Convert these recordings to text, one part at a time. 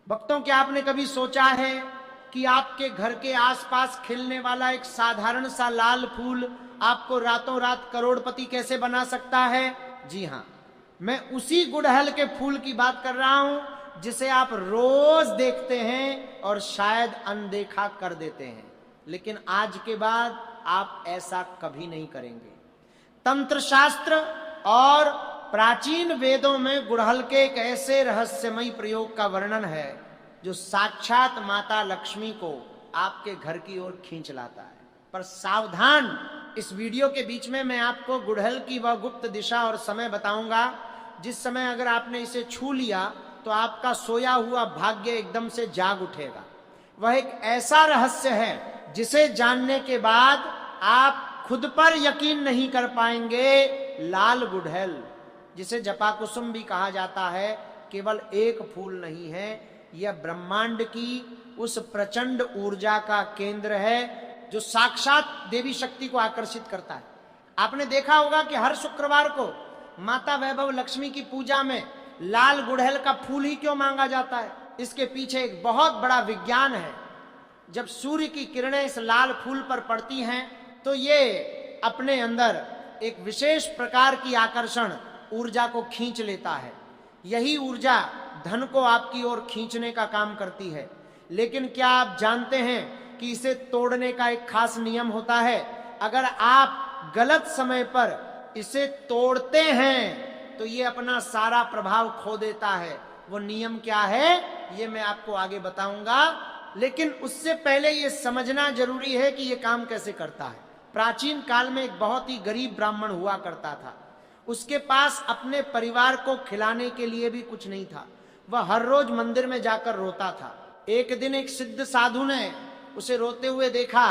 भक्तों, क्या आपने कभी सोचा है कि आपके घर के आसपास खिलने वाला एक साधारण सा लाल फूल आपको रातों रात करोड़पति कैसे बना सकता है? जी हां, मैं उसी गुड़हल के फूल की बात कर रहा हूं जिसे आप रोज देखते हैं और शायद अनदेखा कर देते हैं, लेकिन आज के बाद आप ऐसा कभी नहीं करेंगे। तंत्र शास्त्र और प्राचीन वेदों में गुड़हल के एक ऐसे रहस्यमयी प्रयोग का वर्णन है जो साक्षात माता लक्ष्मी को आपके घर की ओर खींच लाता है। पर सावधान, इस वीडियो के बीच में मैं आपको गुड़हल की वह गुप्त दिशा और समय बताऊंगा जिस समय अगर आपने इसे छू लिया तो आपका सोया हुआ भाग्य एकदम से जाग उठेगा। वह एक ऐसा रहस्य है जिसे जानने के बाद आप खुद पर यकीन नहीं कर पाएंगे। लाल गुड़हल, जिसे जपाकुसुम भी कहा जाता है, केवल एक फूल नहीं है, यह ब्रह्मांड की उस प्रचंड ऊर्जा का केंद्र है जो साक्षात देवी शक्ति को आकर्षित करता है। आपने देखा होगा कि हर शुक्रवार को माता वैभव लक्ष्मी की पूजा में लाल गुड़हल का फूल ही क्यों मांगा जाता है? इसके पीछे एक बहुत बड़ा विज्ञान है। जब सूर्य की किरणें इस लाल फूल पर पड़ती हैं तो ये अपने अंदर एक विशेष प्रकार की आकर्षण ऊर्जा को खींच लेता है। यही ऊर्जा धन को आपकी ओर खींचने का काम करती है। लेकिन क्या आप जानते हैं कि इसे तोड़ने का एक खास नियम होता है? अगर आप गलत समय पर इसे तोड़ते हैं तो ये अपना सारा प्रभाव खो देता है। वो नियम क्या है ये मैं आपको आगे बताऊंगा, लेकिन उससे पहले ये समझना जरूरी है कि ये काम कैसे करता है। प्राचीन काल में एक बहुत ही गरीब ब्राह्मण हुआ करता था। उसके पास अपने परिवार को खिलाने के लिए भी कुछ नहीं था। वह हर रोज मंदिर में जाकर रोता था। एक दिन एक सिद्ध साधु ने उसे रोते हुए देखा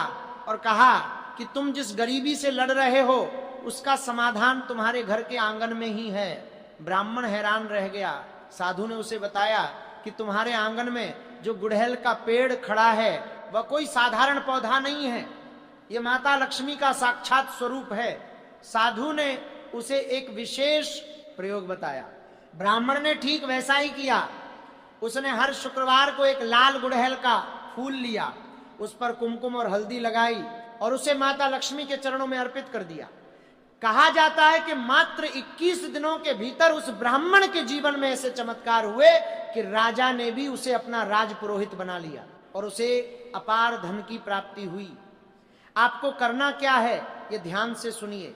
और कहा कि तुम जिस गरीबी से लड़ रहे हो उसका समाधान तुम्हारे घर के आंगन में ही है। ब्राह्मण हैरान रह गया। साधु ने उसे बताया कि तुम्हारे आंगन में जो गुड़हल का पेड़ खड़ा है वह कोई साधारण पौधा नहीं है, यह माता लक्ष्मी का साक्षात स्वरूप है। साधु ने उसे एक विशेष प्रयोग बताया। ब्राह्मण ने ठीक वैसा ही किया। उसने हर शुक्रवार को एक लाल गुड़हल का फूल लिया, उस पर कुमकुम और हल्दी लगाई और उसे माता लक्ष्मी के चरणों में अर्पित कर दिया। कहा जाता है कि मात्र 21 दिनों के भीतर उस ब्राह्मण के जीवन में ऐसे चमत्कार हुए कि राजा ने भी उसे अपना राजपुरोहित बना लिया और उसे अपार धन की प्राप्ति हुई। आपको करना क्या है ये ध्यान से सुनिए।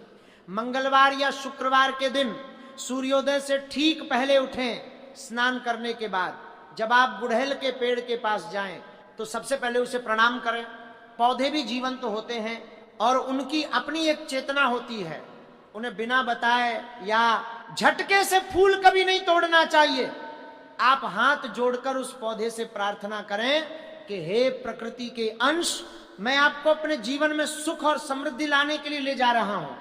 मंगलवार या शुक्रवार के दिन सूर्योदय से ठीक पहले उठें। स्नान करने के बाद जब आप गुड़हल के पेड़ के पास जाएं तो सबसे पहले उसे प्रणाम करें। पौधे भी जीवंत होते हैं और उनकी अपनी एक चेतना होती है। उन्हें बिना बताए या झटके से फूल कभी नहीं तोड़ना चाहिए। आप हाथ जोड़कर उस पौधे से प्रार्थना करें कि हे प्रकृति के अंश, मैं आपको अपने जीवन में सुख और समृद्धि लाने के लिए ले जा रहा हूं।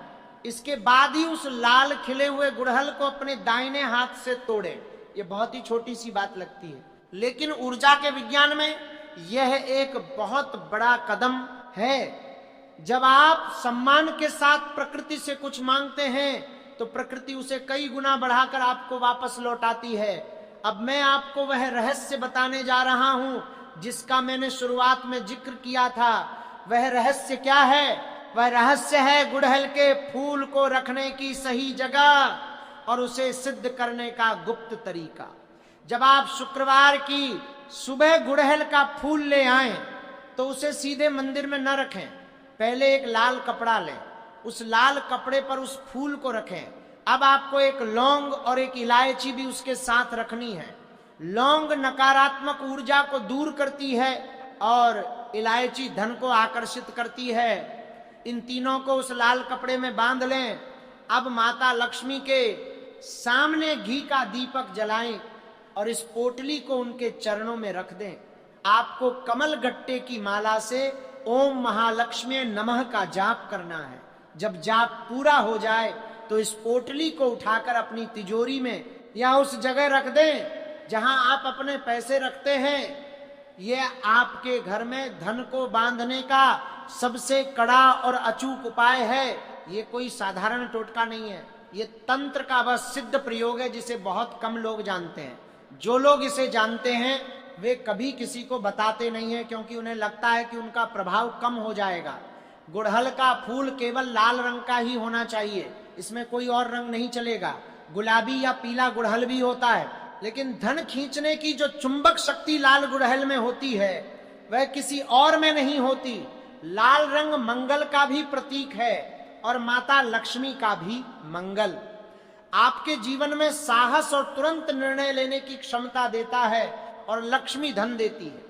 इसके बाद ही उस लाल खिले हुए गुड़हल को अपने दाहिने हाथ से तोड़े। ये बहुत ही छोटी सी बात लगती है, लेकिन ऊर्जा के विज्ञान में यह एक बहुत बड़ा कदम है। जब आप सम्मान के साथ प्रकृति से कुछ मांगते हैं तो प्रकृति उसे कई गुना बढ़ाकर आपको वापस लौटाती है। अब मैं आपको वह रहस्य बताने जा रहा हूं जिसका मैंने शुरुआत में जिक्र किया था। वह रहस्य क्या है? वह रहस्य है गुड़हल के फूल को रखने की सही जगह और उसे सिद्ध करने का गुप्त तरीका। जब आप शुक्रवार की सुबह गुड़हल का फूल ले आएं तो उसे सीधे मंदिर में न रखें। पहले एक लाल कपड़ा लें, उस लाल कपड़े पर उस फूल को रखें। अब आपको एक लौंग और एक इलायची भी उसके साथ रखनी है। लौंग नकारात्मक ऊर्जा को दूर करती है और इलायची धन को आकर्षित करती है। इन तीनों को उस लाल कपड़े में बांध लें। अब माता लक्ष्मी के सामने घी का दीपक जलाएं और इस पोटली को उनके चरणों में रख दें। आपको कमल गट्टे की माला से ओम महालक्ष्मी नमः का जाप करना है। जब जाप पूरा हो जाए तो इस पोटली को उठाकर अपनी तिजोरी में या उस जगह रख दें जहां आप अपने पैसे रखते हैं। यह आपके घर में धन को बांधने का सबसे कड़ा और अचूक उपाय है। ये कोई साधारण टोटका नहीं है, ये तंत्र का वह सिद्ध प्रयोग है जिसे बहुत कम लोग जानते हैं। जो लोग इसे जानते हैं वे कभी किसी को बताते नहीं हैं, क्योंकि उन्हें लगता है कि उनका प्रभाव कम हो जाएगा। गुड़हल का फूल केवल लाल रंग का ही होना चाहिए, इसमें कोई और रंग नहीं चलेगा। गुलाबी या पीला गुड़हल भी होता है, लेकिन धन खींचने की जो चुंबक शक्ति लाल गुड़हल में होती है वह किसी और में नहीं होती। लाल रंग मंगल का भी प्रतीक है और माता लक्ष्मी का भी मंगल। आपके जीवन में साहस और तुरंत निर्णय लेने की क्षमता देता है और लक्ष्मी धन देती है।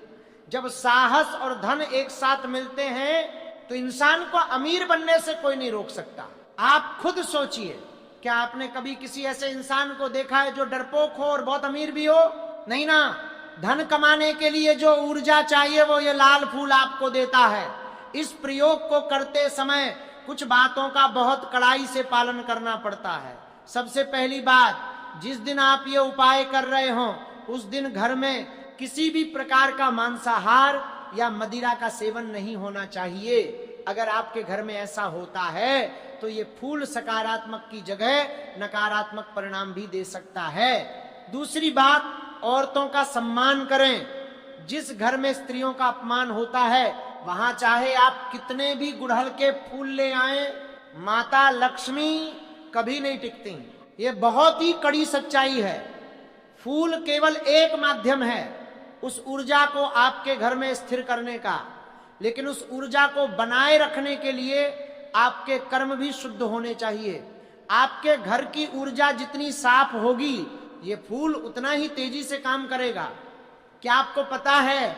जब साहस और धन एक साथ मिलते हैं तो इंसान को अमीर बनने से कोई नहीं रोक सकता। आप खुद सोचिए, क्या आपने कभी किसी ऐसे इंसान को देखा है जो डरपोक हो और बहुत अमीर भी हो? नहीं ना। धन कमाने के लिए जो ऊर्जा चाहिए वो ये लाल फूल आपको देता है। इस प्रयोग को करते समय कुछ बातों का बहुत कड़ाई से पालन करना पड़ता है। सबसे पहली बात, जिस दिन आप ये उपाय कर रहे हो उस दिन घर में किसी भी प्रकार का मांसाहार या मदिरा का सेवन नहीं होना चाहिए। अगर आपके घर में ऐसा होता है तो ये फूल सकारात्मक की जगह नकारात्मक परिणाम भी दे सकता है। दूसरी बात, औरतों का सम्मान करें। जिस घर में स्त्रियों का अपमान होता है वहां चाहे आप कितने भी गुड़हल के फूल ले आए, माता लक्ष्मी कभी नहीं टिकती। ये बहुत ही कड़ी सच्चाई है। फूल केवल एक माध्यम है उस ऊर्जा को आपके घर में स्थिर करने का, लेकिन उस ऊर्जा को बनाए रखने के लिए आपके कर्म भी शुद्ध होने चाहिए। आपके घर की ऊर्जा जितनी साफ होगी ये फूल उतना ही तेजी से काम करेगा। क्या आपको पता है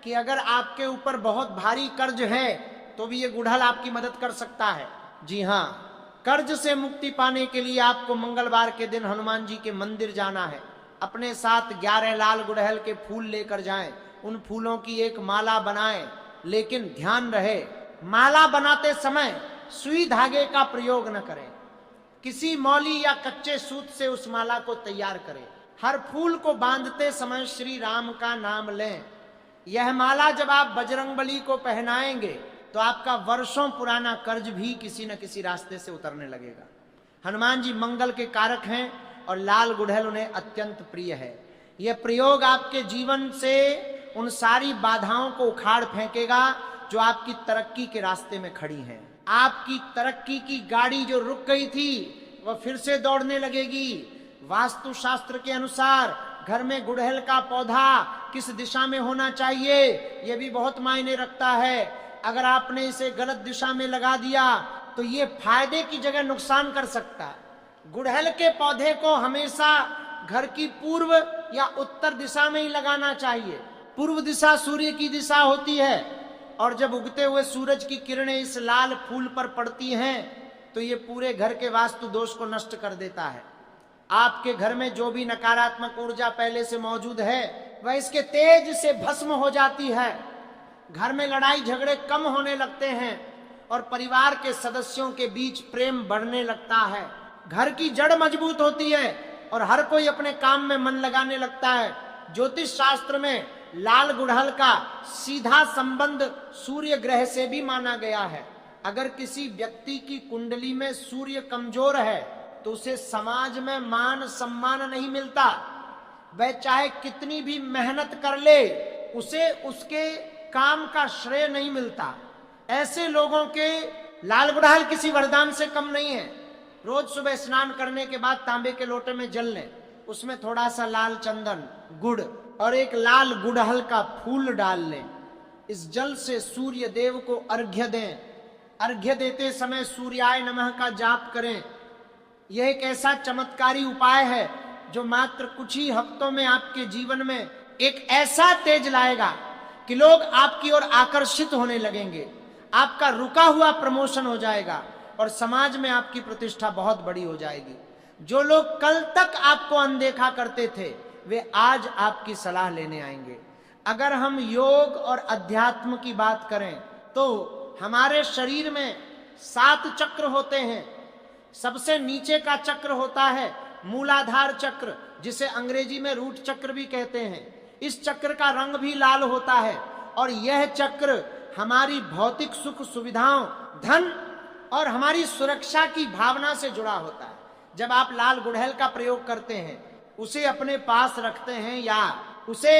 कि अगर आपके ऊपर बहुत भारी कर्ज है तो भी ये गुड़हल आपकी मदद कर सकता है? जी हाँ, कर्ज से मुक्ति पाने के लिए आपको मंगलवार के दिन हनुमान जी के मंदिर जाना है। अपने साथ 11 लाल गुड़हल के फूल लेकर जाएं। उन फूलों की एक माला बनाएं, लेकिन ध्यान रहे माला बनाते समय सुई धागे का प्रयोग न करें। किसी मौली या कच्चे सूत से उस माला को तैयार करें। हर फूल को बांधते समय श्री राम का नाम लें। यह माला जब आप बजरंगबली को पहनाएंगे तो आपका वर्षों पुराना कर्ज भी किसी न किसी रास्ते से उतरने लगेगा। हनुमान जी मंगल के कारक हैं और लाल गुड़हल उन्हें अत्यंत प्रिय है। यह प्रयोग आपके जीवन से उन सारी बाधाओं को उखाड़ फेंकेगा जो आपकी तरक्की के रास्ते में खड़ी हैं। आपकी तरक्की की गाड़ी जो रुक गई थी वह फिर से दौड़ने लगेगी। वास्तु शास्त्र के अनुसार घर में गुड़हल का पौधा किस दिशा में होना चाहिए यह भी बहुत मायने रखता है। अगर आपने इसे गलत दिशा में लगा दिया तो ये फायदे की जगह नुकसान कर सकता है। गुड़हल के पौधे को हमेशा घर की पूर्व या उत्तर दिशा में ही लगाना चाहिए। पूर्व दिशा सूर्य की दिशा होती है और जब उगते हुए सूरज की किरणें इस लाल फूल पर पड़ती हैं तो ये पूरे घर के वास्तु दोष को नष्ट कर देता है। आपके घर में जो भी नकारात्मक ऊर्जा पहले से मौजूद है वह इसके तेज से भस्म हो जाती है। घर में लड़ाई झगड़े कम होने लगते हैं और परिवार के सदस्यों के बीच प्रेम बढ़ने लगता है। घर की जड़ मजबूत होती है और हर कोई अपने काम में मन लगाने लगता है। ज्योतिष शास्त्र में लाल गुड़हल का सीधा संबंध सूर्य ग्रह से भी माना गया है। अगर किसी व्यक्ति की कुंडली में सूर्य कमजोर है तो उसे समाज में मान सम्मान नहीं मिलता। वह चाहे कितनी भी मेहनत कर ले उसे उसके काम का श्रेय नहीं मिलता। ऐसे लोगों के लाल गुड़हल किसी वरदान से कम नहीं है। रोज सुबह स्नान करने के बाद तांबे के लोटे में जल लें, उसमें थोड़ा सा लाल चंदन, गुड़ और एक लाल गुड़हल का फूल डाल लें। इस जल से सूर्य देव को अर्घ्य दें। अर्घ्य देते समय सूर्याय नमः का जाप करें। यह एक ऐसा चमत्कारी उपाय है जो मात्र कुछ ही हफ्तों में आपके जीवन में एक ऐसा तेज लाएगा कि लोग आपकी ओर आकर्षित होने लगेंगे। आपका रुका हुआ प्रमोशन हो जाएगा और समाज में आपकी प्रतिष्ठा बहुत बड़ी हो जाएगी। जो लोग कल तक आपको अनदेखा करते थे वे आज आपकी सलाह लेने आएंगे। अगर हम योग और अध्यात्म की बात करें तो हमारे शरीर में 7 चक्र होते हैं। सबसे नीचे का चक्र होता है मूलाधार चक्र, जिसे अंग्रेजी में रूट चक्र भी कहते हैं। इस चक्र का रंग भी लाल होता है और यह चक्र हमारी भौतिक सुख सुविधाओं, धन और हमारी सुरक्षा की भावना से जुड़ा होता है। जब आप लाल गुड़हल का प्रयोग करते हैं, उसे अपने पास रखते हैं या उसे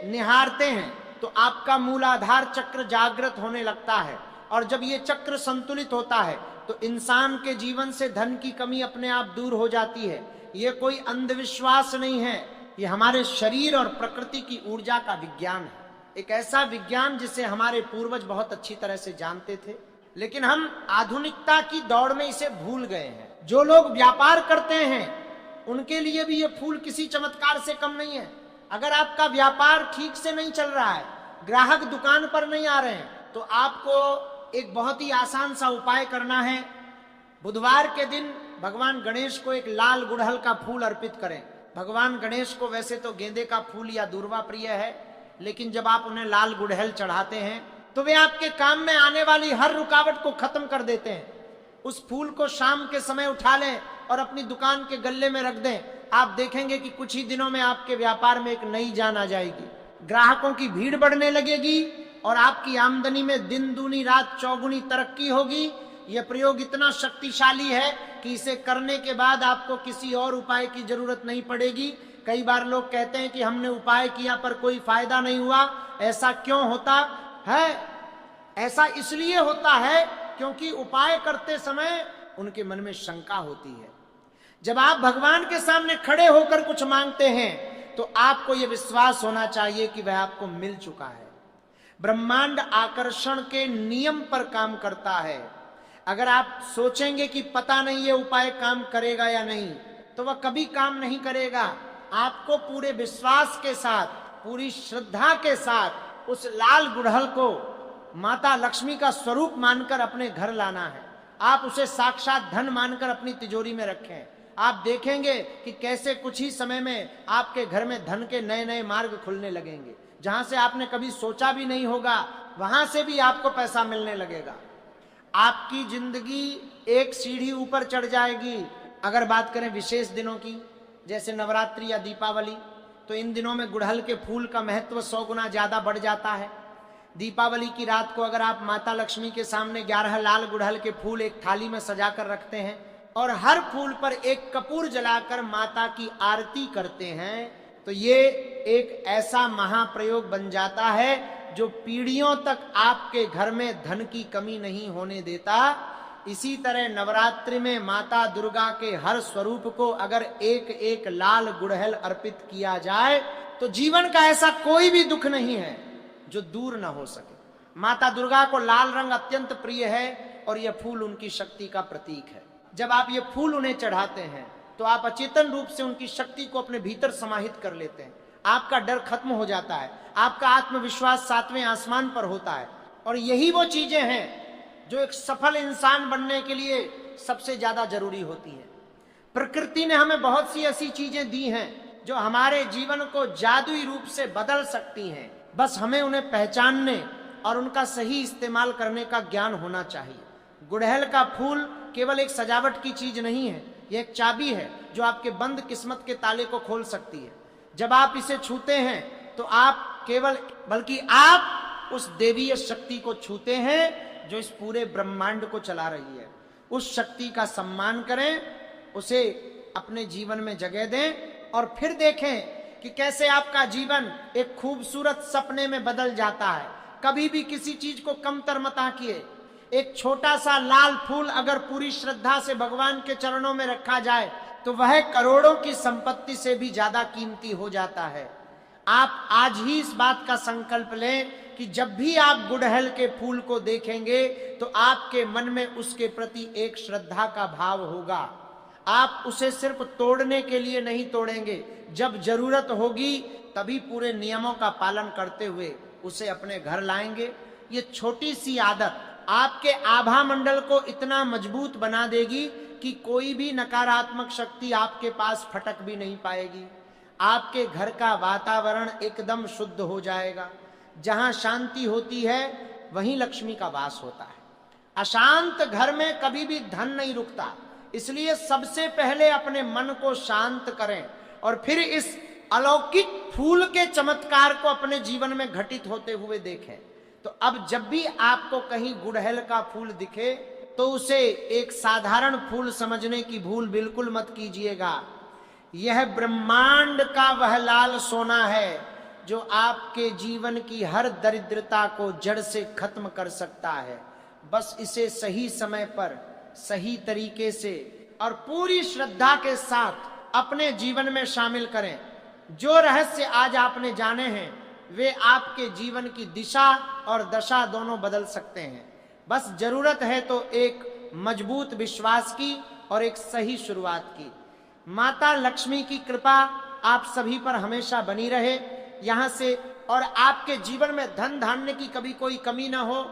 निहारते हैं तो आपका मूलाधार चक्र जागृत होने लगता है, और जब ये चक्र संतुलित होता है तो इंसान के जीवन से धन की कमी अपने आप दूर हो जाती है। ये कोई अंधविश्वास नहीं है, ये हमारे शरीर और प्रकृति की ऊर्जा का विज्ञान है। एक ऐसा विज्ञान जिसे हमारे पूर्वज बहुत अच्छी तरह से जानते थे, लेकिन हम आधुनिकता की दौड़ में इसे भूल गए हैं। जो लोग व्यापार करते हैं उनके लिए भी ये फूल किसी चमत्कार से कम नहीं है। अगर आपका व्यापार ठीक से नहीं चल रहा है, ग्राहक दुकान पर नहीं आ रहे हैं, तो आपको एक बहुत ही आसान सा उपाय करना है। बुधवार के दिन भगवान गणेश को एक लाल गुड़हल का फूल अर्पित करें। भगवान गणेश को वैसे तो गेंदे का फूल या दूर्वा प्रिय है, लेकिन जब आप उन्हें लाल गुड़हल चढ़ाते हैं तो वे आपके काम में आने वाली हर रुकावट को खत्म कर देते हैं। उस फूल को शाम के समय उठा लें और अपनी दुकान के गल्ले में रख दें। आप देखेंगे कि कुछ ही दिनों में आपके व्यापार में एक नई जान आ जाएगी, ग्राहकों की भीड़ बढ़ने लगेगी और आपकी आमदनी में दिन दूनी रात चौगुनी तरक्की होगी। यह प्रयोग इतना शक्तिशाली है कि इसे करने के बाद आपको किसी और उपाय की जरूरत नहीं पड़ेगी। कई बार लोग कहते हैं कि हमने उपाय किया पर कोई फायदा नहीं हुआ। ऐसा क्यों होता है? ऐसा इसलिए होता है क्योंकि उपाय करते समय उनके मन में शंका होती है। जब आप भगवान के सामने खड़े होकर कुछ मांगते हैं तो आपको यह विश्वास होना चाहिए कि वह आपको मिल चुका है। ब्रह्मांड आकर्षण के नियम पर काम करता है। अगर आप सोचेंगे कि पता नहीं ये उपाय काम करेगा या नहीं, तो वह कभी काम नहीं करेगा। आपको पूरे विश्वास के साथ, पूरी श्रद्धा के साथ उस लाल गुड़हल को माता लक्ष्मी का स्वरूप मानकर अपने घर लाना है। आप उसे साक्षात धन मानकर अपनी तिजोरी में रखें। आप देखेंगे कि कैसे कुछ ही समय में आपके घर में धन के नए नए मार्ग खुलने लगेंगे। जहां से आपने कभी सोचा भी नहीं होगा, वहां से भी आपको पैसा मिलने लगेगा। आपकी जिंदगी एक सीढ़ी ऊपर चढ़ जाएगी। अगर बात करें विशेष दिनों की, जैसे नवरात्रि या दीपावली, तो इन दिनों में गुड़हल के फूल का महत्व 100 गुना ज्यादा बढ़ जाता है। दीपावली की रात को अगर आप माता लक्ष्मी के सामने 11 लाल गुड़हल के फूल एक थाली में सजाकर रखते हैं और हर फूल पर एक कपूर जलाकर माता की आरती करते हैं, तो ये एक ऐसा महाप्रयोग बन जाता है जो पीढ़ियों तक आपके घर में धन की कमी नहीं होने देता। इसी तरह नवरात्रि में माता दुर्गा के हर स्वरूप को अगर एक एक लाल गुड़हल अर्पित किया जाए तो जीवन का ऐसा कोई भी दुख नहीं है जो दूर न हो सके। माता दुर्गा को लाल रंग अत्यंत प्रिय है और यह फूल उनकी शक्ति का प्रतीक है। जब आप ये फूल उन्हें चढ़ाते हैं तो आप अचेतन रूप से उनकी शक्ति को अपने भीतर समाहित कर लेते हैं। आपका डर खत्म हो जाता है, आपका आत्मविश्वास 7वें आसमान पर होता है। और यही वो चीजें हैं जो एक सफल इंसान बनने के लिए सबसे ज्यादा जरूरी होती है। प्रकृति ने हमें बहुत सी ऐसी चीजें दी हैं जो हमारे जीवन को जादुई रूप से बदल सकती हैं। बस हमें उन्हें पहचानने और उनका सही इस्तेमाल करने का ज्ञान होना चाहिए। गुड़हल का फूल केवल एक सजावट की चीज नहीं है, यह एक चाबी है जो आपके बंद किस्मत के ताले को खोल सकती है। जब आप इसे छूते हैं तो आप बल्कि आप उस देवीय शक्ति को छूते हैं जो इस पूरे ब्रह्मांड को चला रही है। उस शक्ति का सम्मान करें, उसे अपने जीवन में जगह दें और फिर देखें कि कैसे आपका जीवन एक खूबसूरत सपने में बदल जाता है। कभी भी किसी चीज को कमतर मत आंकिए। एक छोटा सा लाल फूल अगर पूरी श्रद्धा से भगवान के चरणों में रखा जाए तो वह करोड़ों की संपत्ति से भी ज्यादा कीमती हो जाता है। आप आज ही इस बात का संकल्प लें कि जब भी आप गुड़हल के फूल को देखेंगे तो आपके मन में उसके प्रति एक श्रद्धा का भाव होगा। आप उसे सिर्फ तोड़ने के लिए नहीं तोड़ेंगे, जब जरूरत होगी तभी पूरे नियमों का पालन करते हुए उसे अपने घर लाएंगे। ये छोटी सी आदत आपके आभा मंडल को इतना मजबूत बना देगी कि कोई भी नकारात्मक शक्ति आपके पास फटक भी नहीं पाएगी। आपके घर का वातावरण एकदम शुद्ध हो जाएगा। जहां शांति होती है वहीं लक्ष्मी का वास होता है। अशांत घर में कभी भी धन नहीं रुकता। इसलिए सबसे पहले अपने मन को शांत करें और फिर इस अलौकिक फूल के चमत्कार को अपने जीवन में घटित होते हुए देखें। तो अब जब भी आपको कहीं गुड़हल का फूल दिखे तो उसे एक साधारण फूल समझने की भूल बिल्कुल मत कीजिएगा। यह ब्रह्मांड का वह लाल सोना है जो आपके जीवन की हर दरिद्रता को जड़ से खत्म कर सकता है। बस इसे सही समय पर, सही तरीके से और पूरी श्रद्धा के साथ अपने जीवन में शामिल करें। जो रहस्य आज आपने जाने हैं वे आपके जीवन की दिशा और दशा दोनों बदल सकते हैं। बस जरूरत है तो एक मजबूत विश्वास की और एक सही शुरुआत की। माता लक्ष्मी की कृपा आप सभी पर हमेशा बनी रहे यहाँ से, और आपके जीवन में धन धान्य की कभी कोई कमी ना हो।